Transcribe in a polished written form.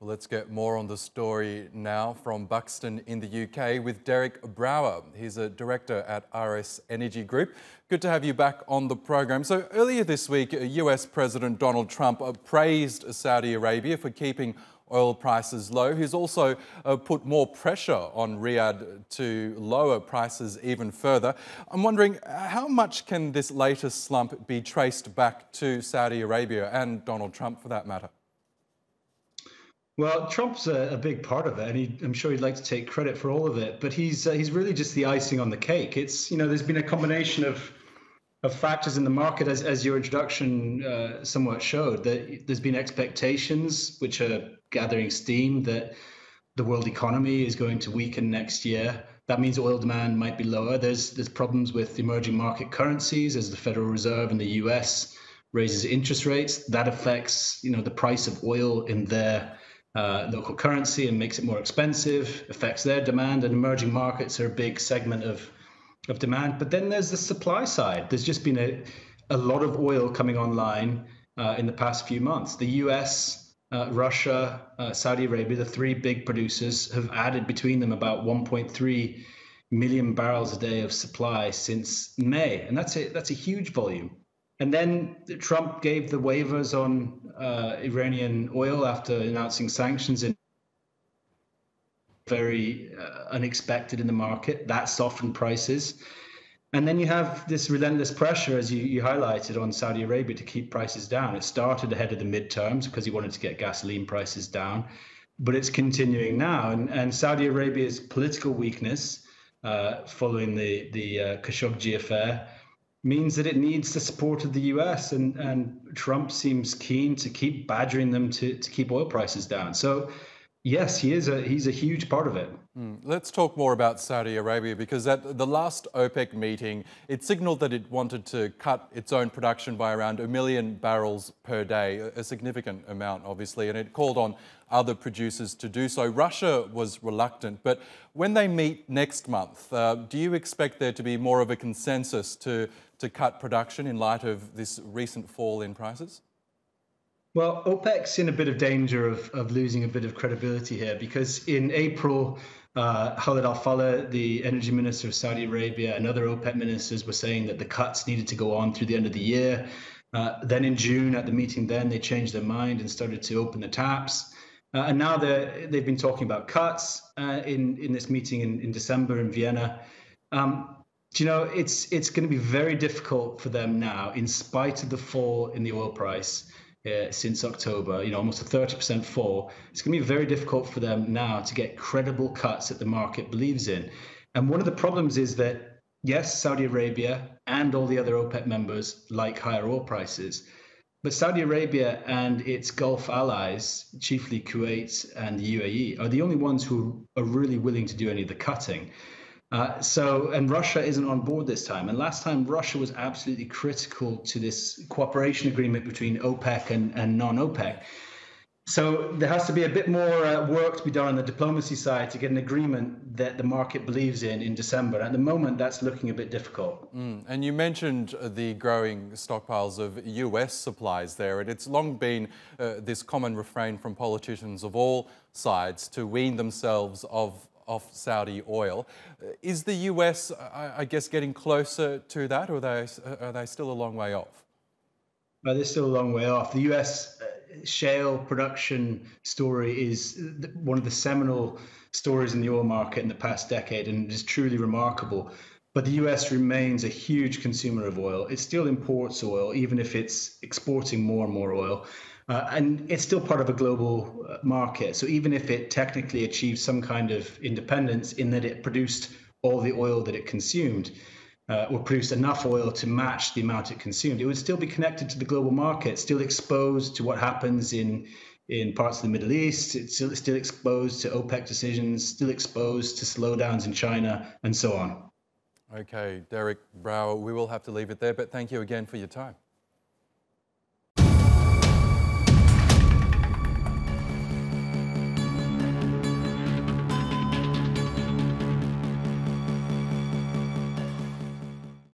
Let's get more on the story now from Buxton in the UK with Derek Brower. He's a director at RS Energy Group. Good to have you back on the program. So earlier this week, US President Donald Trump praised Saudi Arabia for keeping oil prices low. He's also put more pressure on Riyadh to lower prices even further. I'm wondering, how much can this latest slump be traced back to Saudi Arabia and Donald Trump for that matter? Well, Trump's a big part of it, and I'm sure he'd like to take credit for all of it. But he's really just the icing on the cake. It's there's been a combination of factors in the market, as your introduction somewhat showed. That there's been expectations which are gathering steam that the world economy is going to weaken next year. That means oil demand might be lower. There's problems with emerging market currencies as the Federal Reserve in the US raises interest rates. That affects the price of oil in their local currency and makes it more expensive, affects their demand, and emerging markets are a big segment of demand. But then there's the supply side. There's just been a lot of oil coming online in the past few months. The US, Russia, Saudi Arabia, the three big producers, have added between them about 1.3 million barrels a day of supply since May. And that's a huge volume. And then Trump gave the waivers on Iranian oil after announcing sanctions, and very unexpected in the market. That softened prices. And then you have this relentless pressure, as you highlighted, on Saudi Arabia to keep prices down. It started ahead of the midterms because he wanted to get gasoline prices down, but it's continuing now. And Saudi Arabia's political weakness following the Khashoggi affair means that it needs the support of the US, and Trump seems keen to keep badgering them to keep oil prices down. So yes, he's a huge part of it. Let's talk more about Saudi Arabia, because at the last OPEC meeting, it signalled that it wanted to cut its own production by around 1 million barrels per day, a significant amount, obviously, and it called on other producers to do so. Russia was reluctant, but when they meet next month, do you expect there to be more of a consensus to cut production in light of this recent fall in prices? Well, OPEC's in a bit of danger of losing a bit of credibility here, because in April, Khalid al-Faleh, the energy minister of Saudi Arabia, and other OPEC ministers were saying that the cuts needed to go on through the end of the year. Then in June, at the meeting then, they changed their mind and started to open the taps. And now they've been talking about cuts in this meeting in December in Vienna. It's going to be very difficult for them now, in spite of the fall in the oil price since October, almost a 30% fall. It's going to be very difficult for them now to get credible cuts that the market believes in. And one of the problems is that, yes, Saudi Arabia and all the other OPEC members like higher oil prices, but Saudi Arabia and its Gulf allies, chiefly Kuwait and the UAE, are the only ones who are really willing to do any of the cutting. And Russia isn't on board this time. And last time, Russia was absolutely critical to this cooperation agreement between OPEC and non-OPEC. So there has to be a bit more work to be done on the diplomacy side to get an agreement that the market believes in December. At the moment, that's looking a bit difficult. And you mentioned the growing stockpiles of US supplies there. And it's long been this common refrain from politicians of all sides to wean themselves off Saudi oil. Is the US, I guess, getting closer to that, or are they still a long way off? They're still a long way off. The US shale production story is one of the seminal stories in the oil market in the past decade, and it is truly remarkable. But the US remains a huge consumer of oil. It still imports oil, even if it's exporting more and more oil. And it's still part of a global market. So even if it technically achieved some kind of independence in that it produced all the oil that it consumed, or produced enough oil to match the amount it consumed, it would still be connected to the global market, still exposed to what happens in parts of the Middle East. It's still exposed to OPEC decisions, still exposed to slowdowns in China, and so on. Okay, Derek Brower, we will have to leave it there, but thank you again for your time.